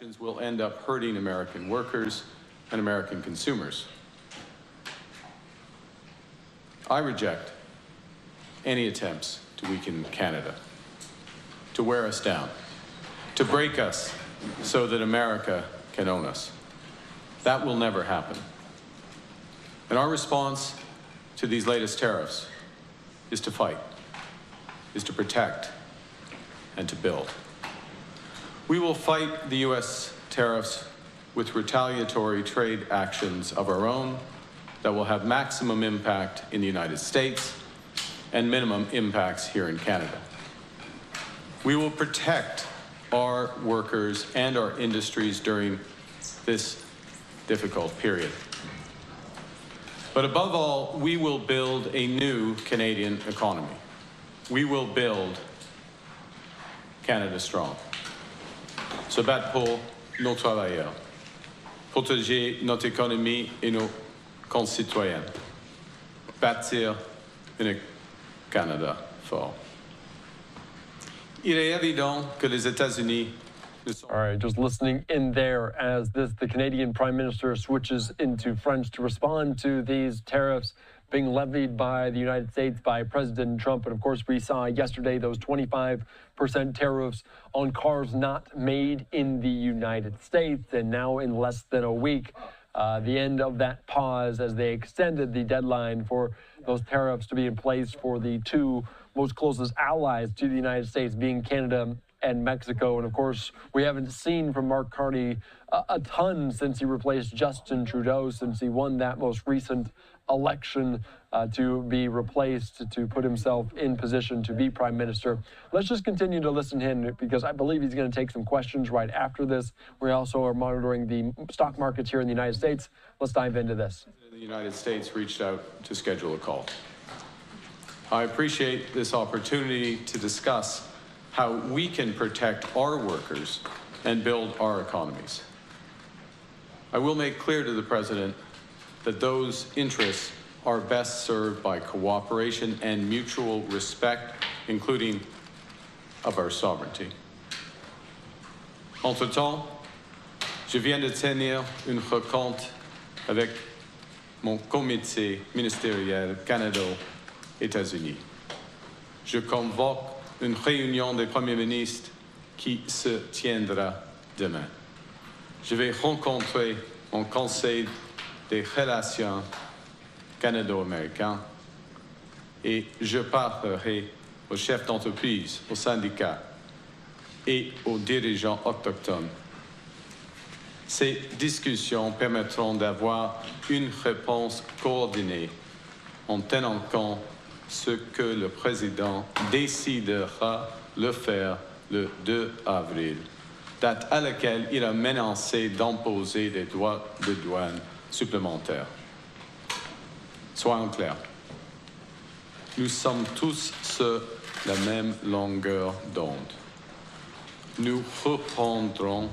actions will end up hurting American workers and American consumers. I reject any attempts to weaken Canada, to wear us down, to break us so that America can own us. That will never happen. And our response to these latest tariffs is to fight, is to protect, and to build. We will fight the U.S. tariffs with retaliatory trade actions of our own that will have maximum impact in the United States and minimum impacts here in Canada. We will protect our workers and our industries during this difficult period. But above all, we will build a new Canadian economy. We will build Canada strong. Se battre pour nos travailleurs, protéger notre économie et nos concitoyens, bâtir un Canada fort. Il est évident que les États-Unis. All right, just listening in there as the Canadian Prime Minister switches into French to respond to these tariffs being levied by the United States by President Trump. And of course, we saw yesterday those 25% tariffs on cars not made in the United States. And now in less than a week, the end of that pause as they extended the deadline for those tariffs to be in place for the two most closest allies to the United States, being Canada and Mexico. And of course, we haven't seen from Mark Carney a ton since he replaced Justin Trudeau, since he won that most recent election to be replaced, to put himself in position to be Prime Minister. Let's just continue to listen to him, because I believe he's going to take some questions right after this. We also are monitoring the stock markets here in the United States. Let's dive into this. The United States reached out to schedule a call. I appreciate this opportunity to discuss how we can protect our workers and build our economies. I will make clear to the President that those interests are best served by cooperation and mutual respect, including of our sovereignty. Entre-temps, je viens de tenir une rencontre avec mon comité ministériel Canada-États-Unis. Je convoque une réunion des premiers ministres qui se tiendra demain. Je vais rencontrer mon conseil des relations canado-américaines et je parlerai aux chefs d'entreprise, aux syndicats et aux dirigeants autochtones. Ces discussions permettront d'avoir une réponse coordonnée en tenant compte ce que le président décidera de faire le 2 avril, date à laquelle il a menacé d'imposer des droits de douane supplémentaires. Soyons clairs, nous sommes tous sur la même longueur d'onde. Nous reprendrons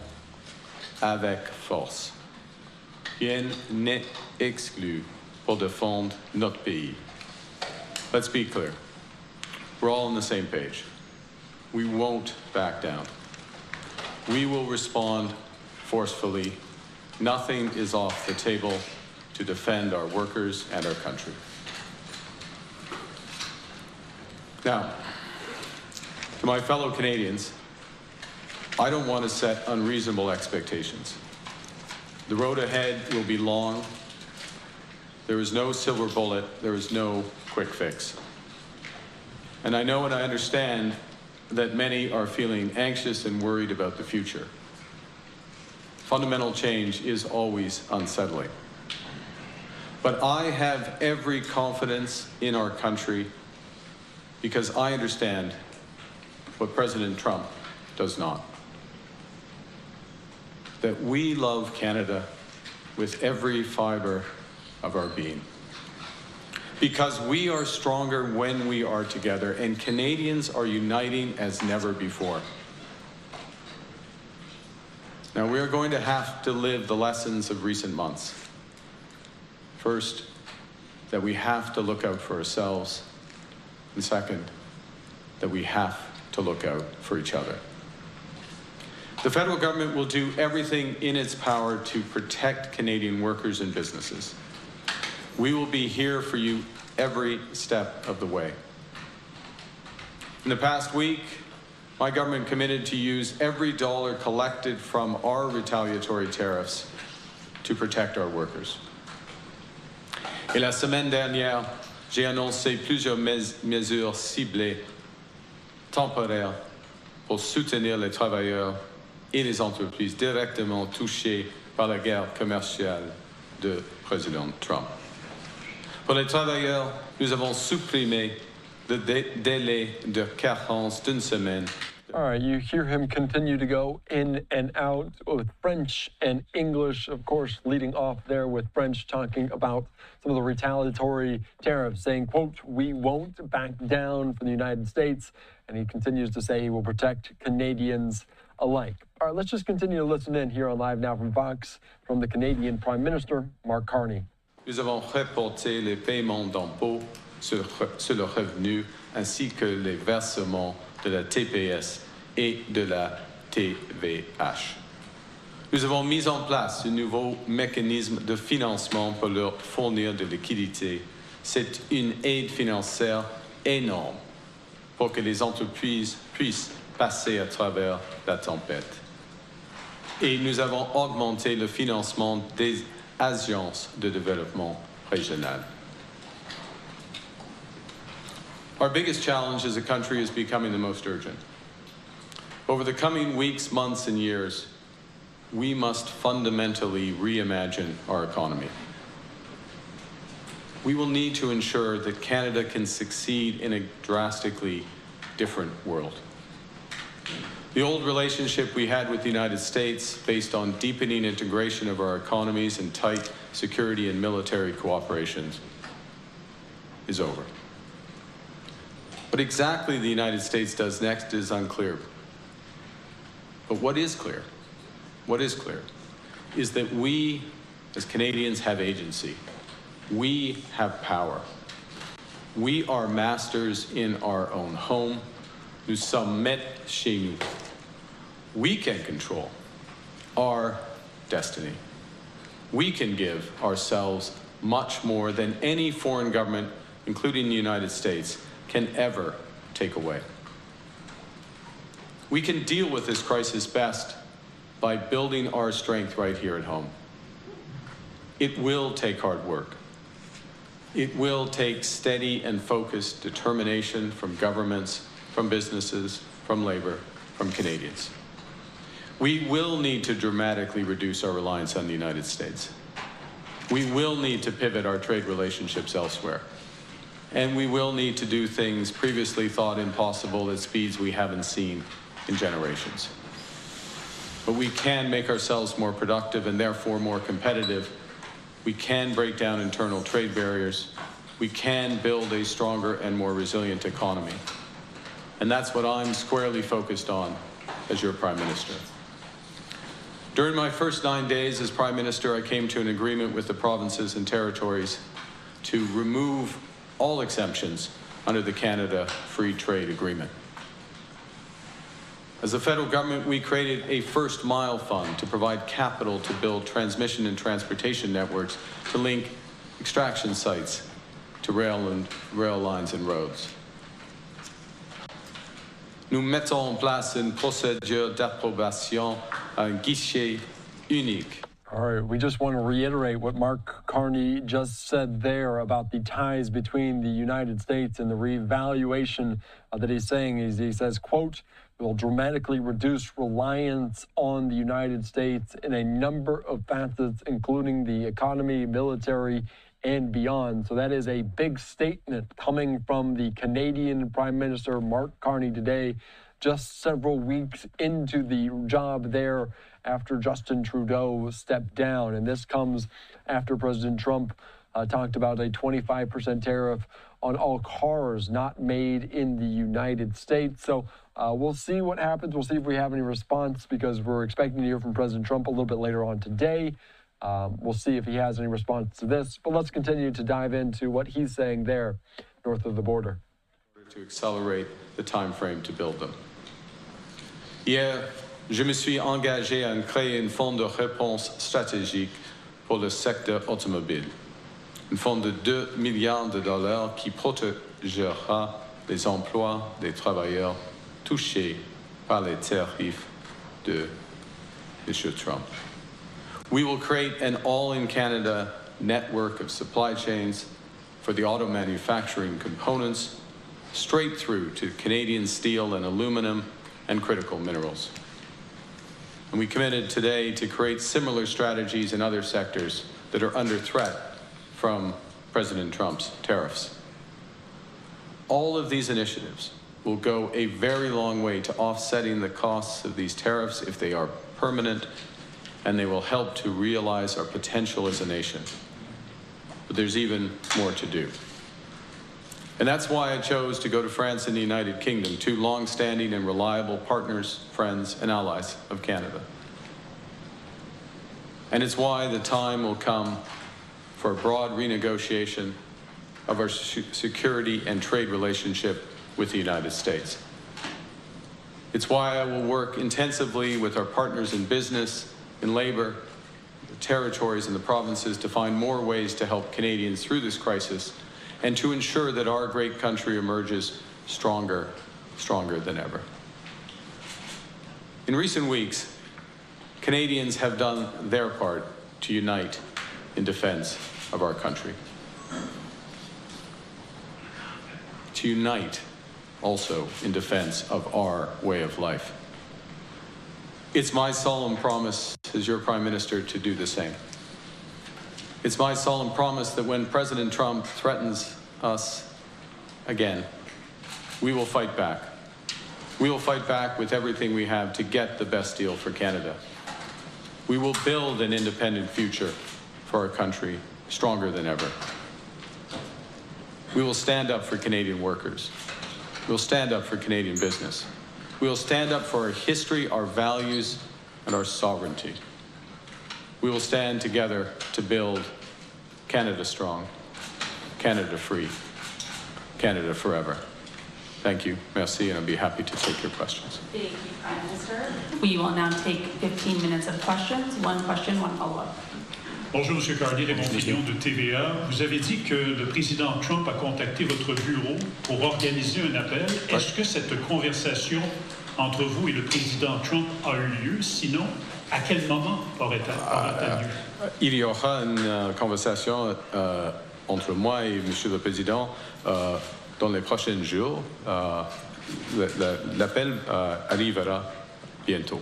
avec force. Rien n'est exclu pour défendre notre pays. Let's be clear. We're all on the same page. We won't back down. We will respond forcefully. Nothing is off the table to defend our workers and our country. Now, to my fellow Canadians, I don't want to set unreasonable expectations. The road ahead will be long. There is no silver bullet. There is no quick fix. And I know and I understand that many are feeling anxious and worried about the future. Fundamental change is always unsettling. But I have every confidence in our country because I understand what President Trump does not. That we love Canada with every fiber of our being. Because we are stronger when we are together, and Canadians are uniting as never before. Now, we are going to have to live the lessons of recent months. First, that we have to look out for ourselves. And second, that we have to look out for each other. The federal government will do everything in its power to protect Canadian workers and businesses. We will be here for you every step of the way. In the past week, my government committed to use every dollar collected from our retaliatory tariffs to protect our workers. Et la semaine dernière, j'ai annoncé plusieurs mesures ciblées, temporaires, pour soutenir les travailleurs et les entreprises directement touchées par la guerre commerciale de président Trump. Pour les travailleurs, nous avons supprimé le délai de carence d'une semaine. All right, you hear him continue to go in and out with French and English, of course, leading off there with French talking about some of the retaliatory tariffs, saying, quote, "We won't back down from the United States." And he continues to say he will protect Canadians alike. All right, let's just continue to listen in here on Live Now from Fox from the Canadian Prime Minister, Mark Carney. Nous avons reporté les paiements d'impôts sur le revenu ainsi que les versements de la TPS et de la TVH. Nous avons mis en place un nouveau mécanisme de financement pour leur fournir de liquidités. C'est une aide financière énorme pour que les entreprises puissent passer à travers la tempête. Et nous avons augmenté le financement des agences de développement régional. Our biggest challenge as a country is becoming the most urgent. Over the coming weeks, months, and years, we must fundamentally reimagine our economy. We will need to ensure that Canada can succeed in a drastically different world. The old relationship we had with the United States, based on deepening integration of our economies and tight security and military cooperation, is over. What exactly the United States does next is unclear. But what is clear is that we, as Canadians, have agency. We have power. We are masters in our own home. Nous sommes maîtres chez nous. We can control our destiny. We can give ourselves much more than any foreign government, including the United States, can ever take away. We can deal with this crisis best by building our strength right here at home. It will take hard work. It will take steady and focused determination from governments, from businesses, from labor, from Canadians. We will need to dramatically reduce our reliance on the United States. We will need to pivot our trade relationships elsewhere. And we will need to do things previously thought impossible at speeds we haven't seen in generations. But we can make ourselves more productive and therefore more competitive. We can break down internal trade barriers. We can build a stronger and more resilient economy. And that's what I'm squarely focused on as your Prime Minister. During my first 9 days as Prime Minister, I came to an agreement with the provinces and territories to remove all exemptions under the Canada Free Trade Agreement. As a federal government, we created a first mile fund to provide capital to build transmission and transportation networks to link extraction sites to rail lines and roads. Nous mettons en place une procédure d'approbation à un guichet unique. All right, we just want to reiterate what Mark Carney just said there about the ties between the United States and the reevaluation that he's saying. He says, quote, "will dramatically reduce reliance on the United States in a number of facets, including the economy, military, and beyond." So that is a big statement coming from the Canadian Prime Minister Mark Carney today, just several weeks into the job there after Justin Trudeau stepped down. And this comes after President Trump talked about a 25% tariff on all cars not made in the United States. So we'll see what happens. We'll see if we have any response, because we're expecting to hear from President Trump a little bit later on today. We'll see if he has any response to this. But let's continue to dive into what he's saying there north of the border. To accelerate the time frame to build them. Hier, je me suis engagé à créer un fonds de réponse stratégique pour le secteur automobile. Un fonds de 2 milliards de dollars qui protégera les emplois des travailleurs touchés par les tarifs de M. Trump. We will create an all-in-Canada network of supply chains for the auto manufacturing components straight through to Canadian steel and aluminum and critical minerals. And we committed today to create similar strategies in other sectors that are under threat from President Trump's tariffs. All of these initiatives will go a very long way to offsetting the costs of these tariffs if they are permanent, and they will help to realize our potential as a nation. But there's even more to do. And that's why I chose to go to France and the United Kingdom, two long-standing and reliable partners, friends, and allies of Canada. And it's why the time will come for a broad renegotiation of our security and trade relationship with the United States. It's why I will work intensively with our partners in business, in labor, the territories and the provinces to find more ways to help Canadians through this crisis and to ensure that our great country emerges stronger than ever. In recent weeks, Canadians have done their part to unite in defense of our country. To unite also in defense of our way of life. It's my solemn promise as your Prime Minister to do the same. It's my solemn promise that when President Trump threatens us again, we will fight back. We will fight back with everything we have to get the best deal for Canada. We will build an independent future for our country, stronger than ever. We will stand up for Canadian workers. We'll stand up for Canadian business. We'll stand up for our history, our values, and our sovereignty. We will stand together to build Canada strong, Canada free, Canada forever. Thank you. Merci, and I'll be happy to take your questions. Thank you, Prime Minister. We will now take 15 minutes of questions. One question, one follow-up. Bonjour, M. Carney, Raymond Fillon de TVA. Vous avez dit que le président Trump a contacté votre bureau pour organiser un appel. Est-ce que cette conversation entre vous et le président Trump a eu lieu? Sinon, à quel moment aura-t-elle lieu? Il y aura une conversation entre moi et M. le Président dans les prochains jours. L'appel arrivera bientôt.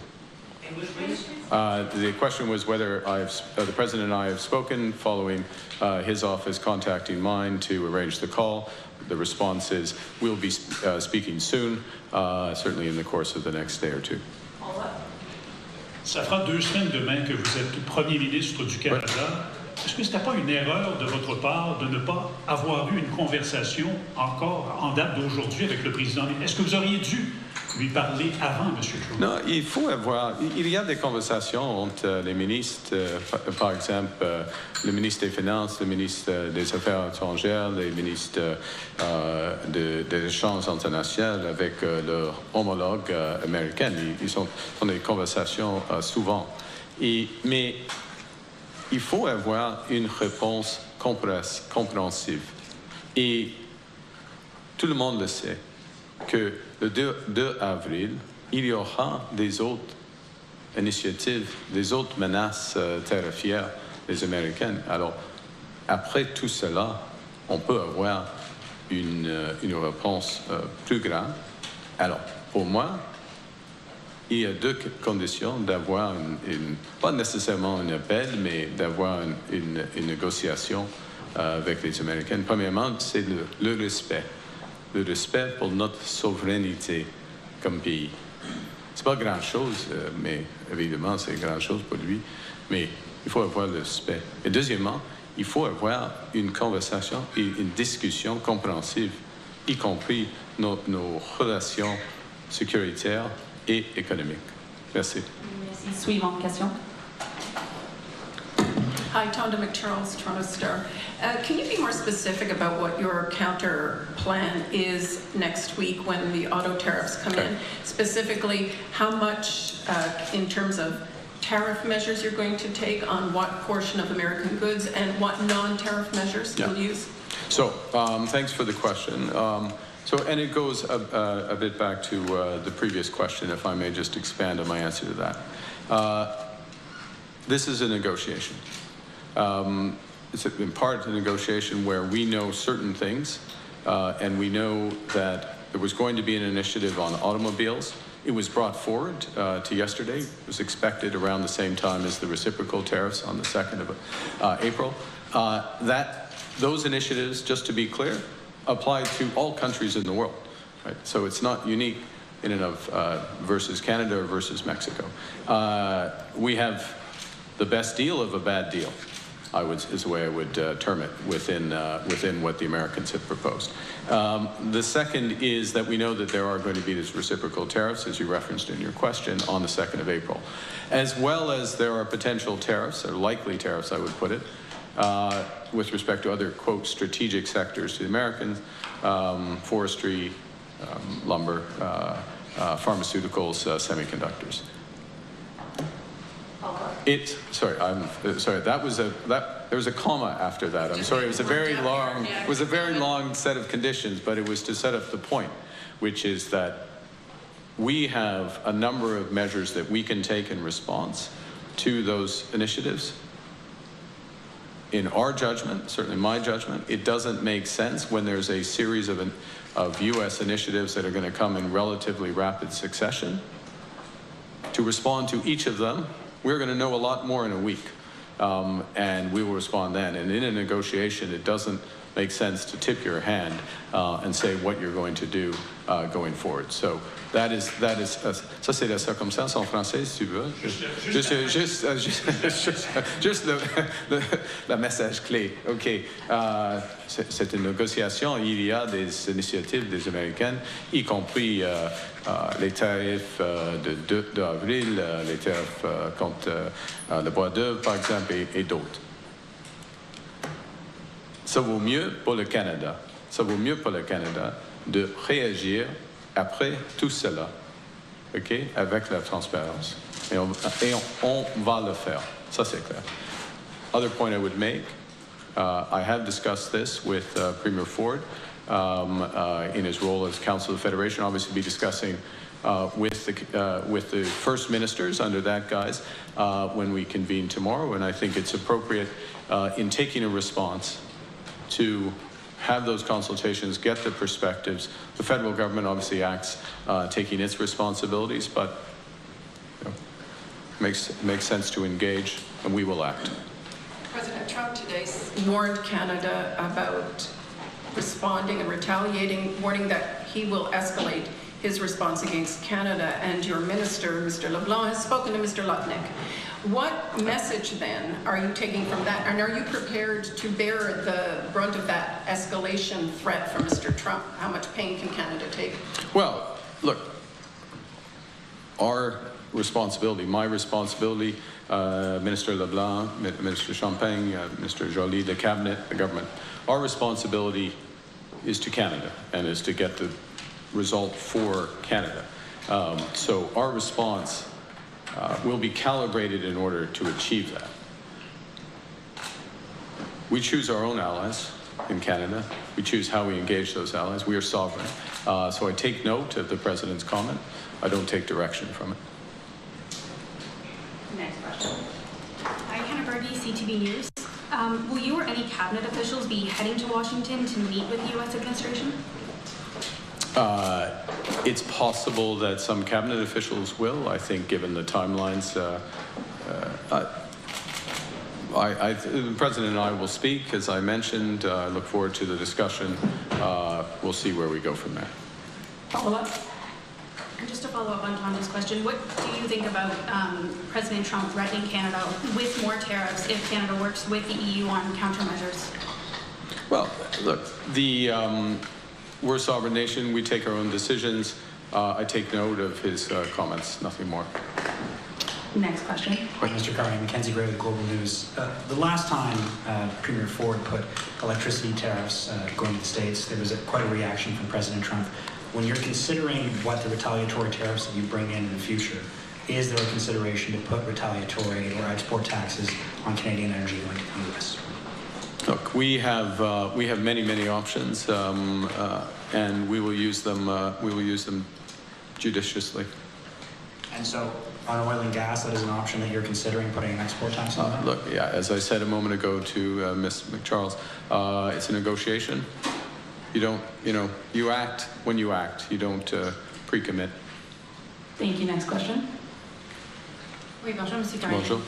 The question was whether the President and I have spoken following his office contacting mine to arrange the call. The response is we'll be speaking soon, certainly in the course of the next day or two. Ça fera 2 semaines demain que vous êtes Premier ministre du Canada. Est-ce que ce n'était pas une erreur de votre part de ne pas avoir eu une conversation encore en date d'aujourd'hui avec le président? Est-ce que vous auriez dû lui parler avant, M. Trump? Non, il y a des conversations entre les ministres, par exemple, le ministre des Finances, le ministre des Affaires étrangères, les ministres des Échanges internationaux avec leurs homologues américains. Ils sont dans des conversations souvent. Mais il faut avoir une réponse compréhensive. Et tout le monde le sait que le 2 avril, il y aura des autres initiatives, des autres menaces tarifaires des Américains. Alors, après tout cela, on peut avoir une réponse plus grande. Alors, pour moi, il y a 2 conditions d'avoir pas nécessairement un appel, mais d'avoir une négociation avec les Américains. Premièrement, c'est le respect. Le respect pour notre souveraineté comme pays. C'est pas grand-chose, mais évidemment, c'est grand-chose pour lui. Mais il faut avoir le respect. Et deuxièmement, il faut avoir une conversation et une discussion compréhensive, y compris nos relations sécuritaires et économiques. Merci. Merci. Suivante question. Hi, Tonda McCharles, Toronto Star. Can you be more specific about what your counter plan is next week when the auto tariffs come in? Specifically, how much in terms of tariff measures you're going to take on what portion of American goods and what non-tariff measures you'll use? So, thanks for the question. And it goes a bit back to the previous question, if I may just expand on my answer to that. This is a negotiation. It's in part a negotiation where we know certain things, and we know that there was going to be an initiative on automobiles. It was brought forward to yesterday. It was expected around the same time as the reciprocal tariffs on the 2nd of April. Those initiatives, just to be clear, apply to all countries in the world. Right? So it's not unique in and of versus Canada or versus Mexico. We have the best deal of a bad deal, is the way I would term it, within what the Americans have proposed. The second is that we know that there are going to be these reciprocal tariffs, as you referenced in your question, on the 2nd of April. As well as there are potential tariffs, or likely tariffs, I would put it, with respect to other, quote, strategic sectors to the Americans, forestry, lumber, pharmaceuticals, semiconductors. There was a comma after that. I'm sorry. It was a very long set of conditions, but it was to set up the point, which is that we have a number of measures that we can take in response to those initiatives. In our judgment, certainly my judgment, it doesn't make sense when there's a series of U.S. initiatives that are going to come in relatively rapid succession to respond to each of them. We're going to know a lot more in a week, and we will respond then. And in a negotiation, it doesn't make sense to tip your hand and say what you're going to do going forward. So ça c'est la circonstance en français, si tu veux. Juste le message clé. OK. C'est une négociation. Il y a des initiatives des Américaines, y compris les tarifs d'avril, les tarifs contre le bois d'œuvre, par exemple, et d'autres. Ça vaut mieux pour le Canada. Ça vaut mieux pour le Canada de réagir après tout cela, OK, avec la transparence. Et on va le faire. Ça, c'est clair. Other point I would make, I have discussed this with Premier Ford in his role as Council of the Federation. Obviously, be discussing with the First Ministers under that guise when we convene tomorrow. And I think it's appropriate in taking a response to have those consultations, get the perspectives. The federal government obviously acts taking its responsibilities, but makes sense to engage, and we will act. President Trump today warned Canada about responding and retaliating, warning that he will escalate his response against Canada, and your minister, Mr. LeBlanc, has spoken to Mr. Lutnick. What message, then, are you taking from that? And are you prepared to bear the brunt of that escalation threat from Mr. Trump? How much pain can Canada take? Well, look, our responsibility, my responsibility, Minister LeBlanc, Minister Champagne, Mr. Joly, the Cabinet, the government, our responsibility is to Canada and is to get the result for Canada. So our response will be calibrated in order to achieve that. We choose our own allies in Canada. We choose how we engage those allies. We are sovereign. So I take note of the President's comment. I don't take direction from it. Next question. Hi, Hannah Birdie, CTV News. Will you or any cabinet officials be heading to Washington to meet with the U.S. administration? It's possible that some cabinet officials will. I think, given the timelines, the President and I will speak, as I mentioned. I look forward to the discussion. We'll see where we go from there. Follow-up? And just to follow up on Tonda's question, what do you think about President Trump threatening Canada with more tariffs if Canada works with the EU on countermeasures? Well, look, we're a sovereign nation. We take our own decisions. I take note of his comments, nothing more. Next question. Mr. Carney, Mackenzie Gray with Global News. The last time Premier Ford put electricity tariffs going to the States, there was quite a reaction from President Trump. When you're considering what the retaliatory tariffs that you bring in the future, is there a consideration to put retaliatory or export taxes on Canadian energy going to the U.S.? Look, we have many options, and we will use them judiciously. And so, on oil and gas, that is an option that you're considering putting an export tax on? Look, yeah, as I said a moment ago to Ms. McCharles, it's a negotiation. You don't, you act when you act. You don't pre-commit. Thank you. Next question. Oui, bonjour, M. Carney. Bonjour.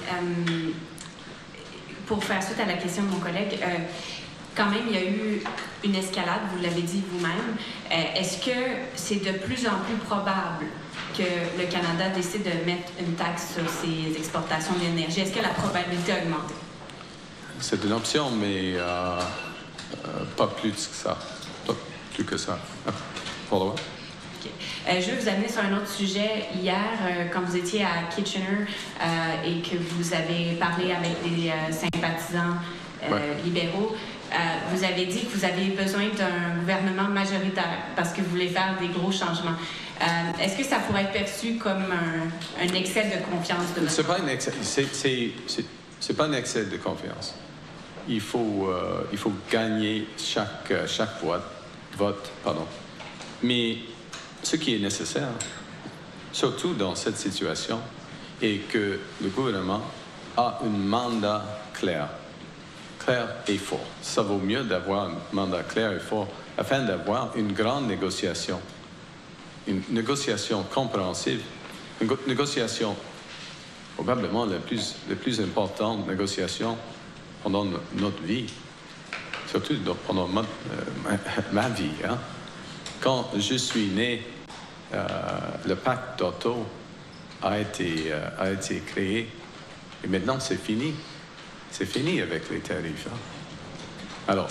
Pour faire suite à la question de mon collègue, quand même, il y a eu une escalade, vous l'avez dit vous-même. Est-ce que c'est de plus en plus probable que le Canada décide de mettre une taxe sur ses exportations d'énergie? Est-ce que la probabilité a augmenté? C'est une option, mais pas plus que ça. Pas plus que ça. Follow-up? Je veux vous amener sur un autre sujet. Hier, quand vous étiez à Kitchener et que vous avez parlé avec des sympathisants libéraux, vous avez dit que vous avez besoin d'un gouvernement majoritaire parce que vous voulez faire des gros changements. Est-ce que ça pourrait être perçu comme un excès de confiance de votre part? C'est pas un excès de confiance. Il faut gagner chaque vote. Mais ce qui est nécessaire, surtout dans cette situation, est que le gouvernement a un mandat clair et fort. Ça vaut mieux d'avoir un mandat clair et fort afin d'avoir une grande négociation, une négociation compréhensive, une négociation probablement la plus importante négociation pendant notre vie, surtout pendant ma vie. Hein. Quand je suis né, le pacte d'auto a été créé et maintenant c'est fini. C'est fini avec les tarifs. Hein. Alors,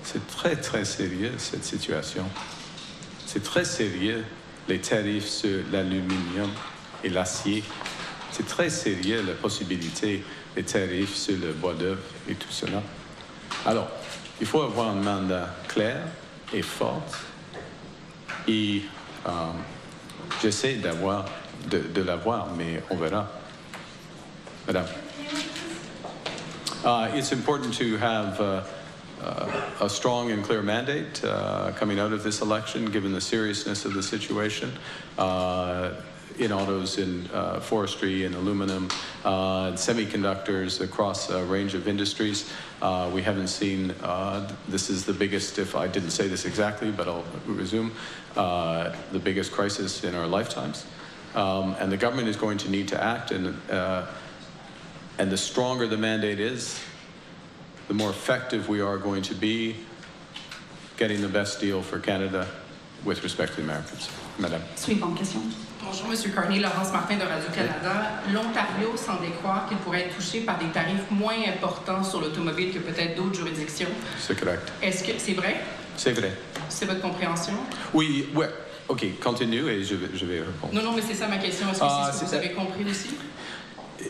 c'est très, très sérieux cette situation. C'est très sérieux les tarifs sur l'aluminium et l'acier. C'est très sérieux la possibilité des tarifs sur le bois d'œuvre et tout cela. Alors, il faut avoir un mandat clair et fort. Et j'essaie de l'avoir, mais on verra. Madame. It's important to have a strong and clear mandate coming out of this election, given the seriousness of the situation in autos, in forestry, in aluminum, semiconductors, across a range of industries. We haven't seen, this is the biggest, if I didn't say this exactly, but I'll resume, the biggest crisis in our lifetimes. And the government is going to need to act, and the stronger the mandate is, the more effective we are going to be getting the best deal for Canada with respect to the Americans. Madame. Suivante question. Bonjour, M. Carney. Laurence Martin de Radio-Canada. L'Ontario semblait croire qu'il pourrait être touché par des tarifs moins importants sur l'automobile que peut-être d'autres juridictions. C'est correct. Est-ce que c'est vrai? C'est vrai. C'est votre compréhension? Oui, ouais. OK, continue et je vais répondre. Non, mais c'est ça ma question. Est-ce que c'est ce que vous avez compris aussi?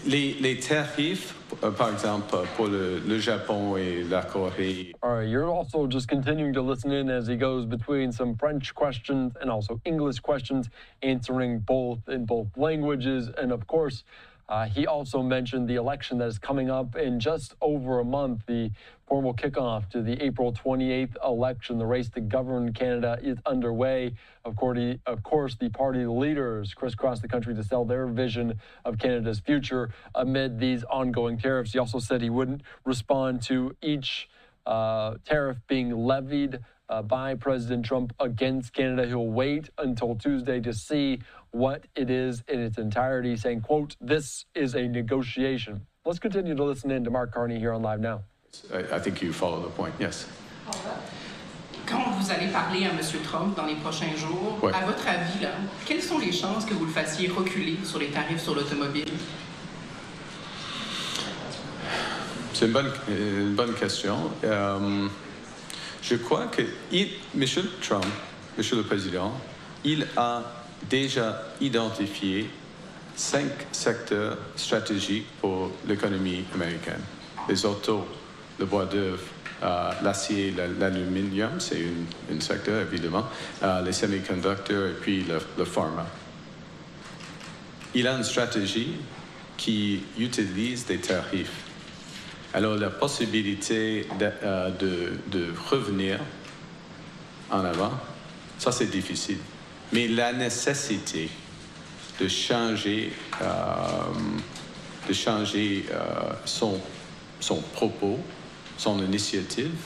Les tarifs, par exemple, pour le Japon et la Corée. All right, you're also just continuing to listen in as he goes between some French questions and also English questions, answering both in both languages. And of course, he also mentioned the election that is coming up in just over a month, the formal kickoff to the April 28th election. The race to govern Canada is underway. Of course, the party leaders crisscross the country to sell their vision of Canada's future amid these ongoing tariffs. He also said he wouldn't respond to each tariff being levied by President Trump against Canada. He'll wait until Tuesday to see what it is in its entirety, saying, quote, "This is a negotiation." Let's continue to listen in to Mark Carney here on Live Now. I think you follow the point, yes. Quand vous allez parler à M. Trump dans les prochains jours, à votre avis, là, quelles sont les chances que vous le fassiez reculer sur les tarifs sur l'automobile? C'est une bonne question. Je crois que M. Trump, M. le Président, il a déjà identifié 5 secteurs stratégiques pour l'économie américaine. Les autos, le bois d'œuvre, l'acier, l'aluminium, c'est un secteur évidemment, les semi-conducteurs et puis le pharma. Il a une stratégie qui utilise des tarifs. Alors la possibilité de revenir en avant, ça c'est difficile. Mais la nécessité de changer son propos, son initiative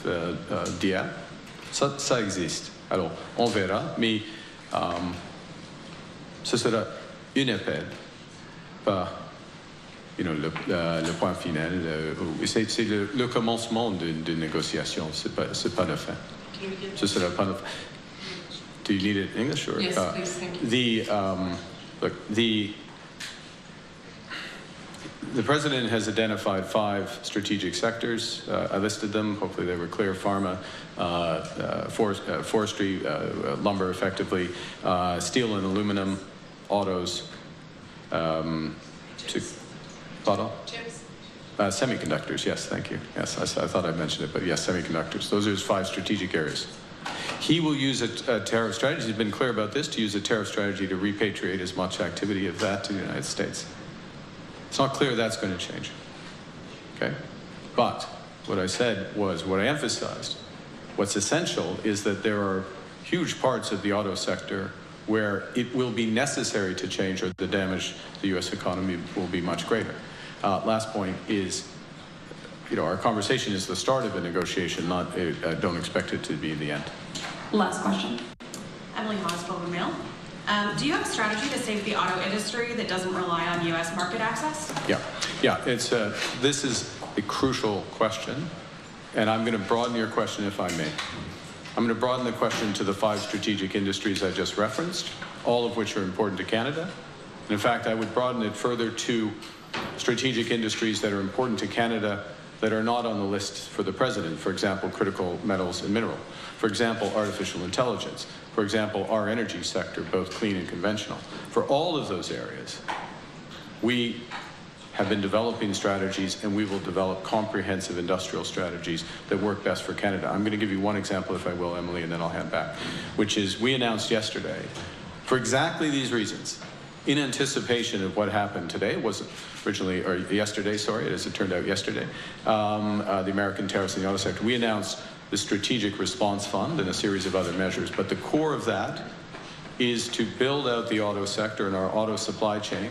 d'hier, ça existe. Alors, on verra, mais ce sera une appel, pas le point final. C'est le commencement de négociation, c'est pas la fin. Ce sera pas la fin. Do you need it in English? Or, yes, please, thank you. Look, the president has identified 5 strategic sectors. I listed them. Hopefully they were clear. Pharma, forestry, lumber effectively, steel and aluminum, autos, Chips. Semiconductors, yes, thank you. Yes, I thought I mentioned it, but yes, semiconductors. Those are his 5 strategic areas. He will use a tariff strategy. He's been clear about this, to use a tariff strategy to repatriate as much activity of that to the United States. It's not clear that's going to change, okay? But what I said was, what I emphasized, what's essential is that there are huge parts of the auto sector where it will be necessary to change, or the damage to the U.S. economy will be much greater. Last point is, our conversation is the start of a negotiation, not don't expect it to be the end. Last question. Emily Hosfeld, Mail. Do you have a strategy to save the auto industry that doesn't rely on U.S. market access? Yeah. This is a crucial question, and I'm going to broaden your question if I may. I'm going to broaden the question to the 5 strategic industries I just referenced, all of which are important to Canada. And in fact, I would broaden it further to strategic industries that are important to Canada that are not on the list for the president. For example, critical metals and mineral. For example, artificial intelligence. For example, our energy sector, both clean and conventional. For all of those areas, we have been developing strategies, and we will develop comprehensive industrial strategies that work best for Canada. I'm going to give you one example, if I will, Emily, and then I'll hand back, which is we announced yesterday, for exactly these reasons, in anticipation of what happened today. It wasn't originally, or yesterday, sorry, as it turned out yesterday, the American tariffs in the auto sector. We announced the Strategic Response Fund and a series of other measures, but the core of that is to build out the auto sector and our auto supply chain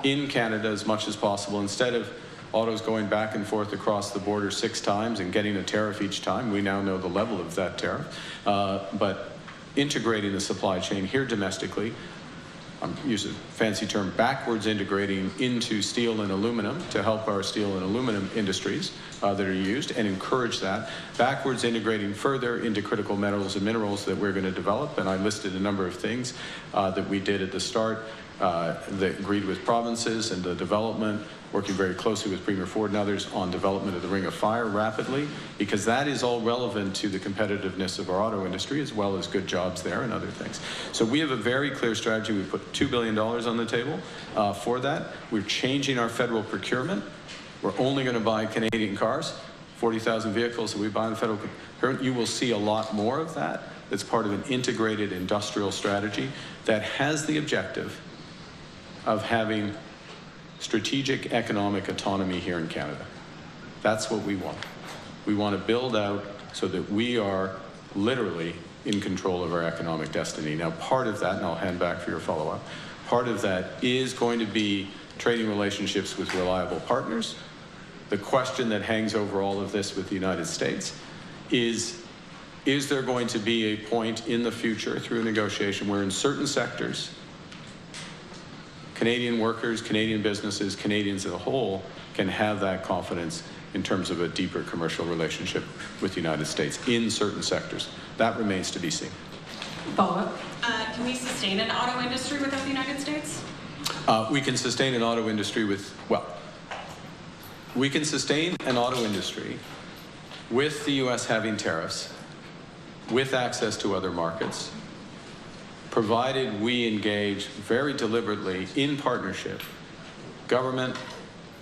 in Canada as much as possible. Instead of autos going back and forth across the border 6 times and getting a tariff each time, we now know the level of that tariff, but integrating the supply chain here domestically, I'm using a fancy term, backwards integrating into steel and aluminum to help our steel and aluminum industries that are used and encourage that, backwards integrating further into critical metals and minerals that we're going to develop. And I listed a number of things that we did at the start that agreed with provinces and the development, working very closely with Premier Ford and others on development of the Ring of Fire rapidly, because that is all relevant to the competitiveness of our auto industry, as well as good jobs there and other things. So we have a very clear strategy. We put $2 billion on the table for that. We're changing our federal procurement. We're only going to buy Canadian cars, 40,000 vehicles that we buy in the federal procurement. You will see a lot more of that. That's part of an integrated industrial strategy that has the objective of having strategic economic autonomy here in Canada. That's what we want. We want to build out so that we are literally in control of our economic destiny. Now, part of that, and I'll hand back for your follow-up, part of that is going to be trading relationships with reliable partners. The question that hangs over all of this with the United States is there going to be a point in the future through a negotiation where in certain sectors, Canadian workers, Canadian businesses, Canadians as a whole can have that confidence in terms of a deeper commercial relationship with the United States in certain sectors. That remains to be seen. Follow-up. Can we sustain an auto industry without the United States? We can sustain an auto industry with, we can sustain an auto industry with the U.S. having tariffs, with access to other markets, provided we engage very deliberately in partnership, government,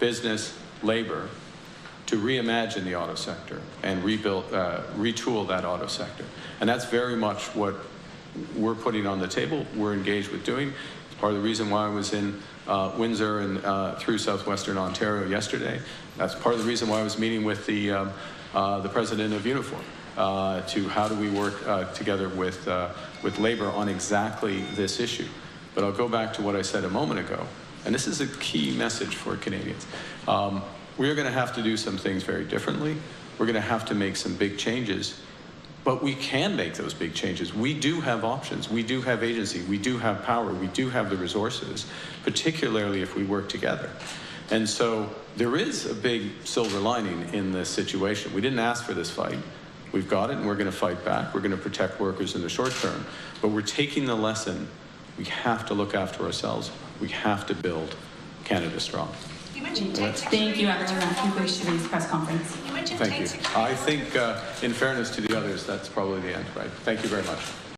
business, labor, to reimagine the auto sector and retool that auto sector. And that's very much what we're putting on the table, we're engaged with doing. It's part of the reason why I was in Windsor and through southwestern Ontario yesterday. That's part of the reason why I was meeting with the president of Unifor to how do we work together with labor on exactly this issue. But I'll go back to what I said a moment ago, and this is a key message for Canadians. We're going to have to do some things very differently. We're going to have to make some big changes, but we can make those big changes. We do have options. We do have agency. We do have power. We do have the resources, particularly if we work together. And so there is a big silver lining in this situation. We didn't ask for this fight. We've got it, and we're going to fight back. We're going to protect workers in the short term. But we're taking the lesson. We have to look after ourselves. We have to build Canada strong. You mentioned Thank you, everyone. That concludes today's press conference. Thank you. I think, in fairness to the others, that's probably the end, right? Thank you very much.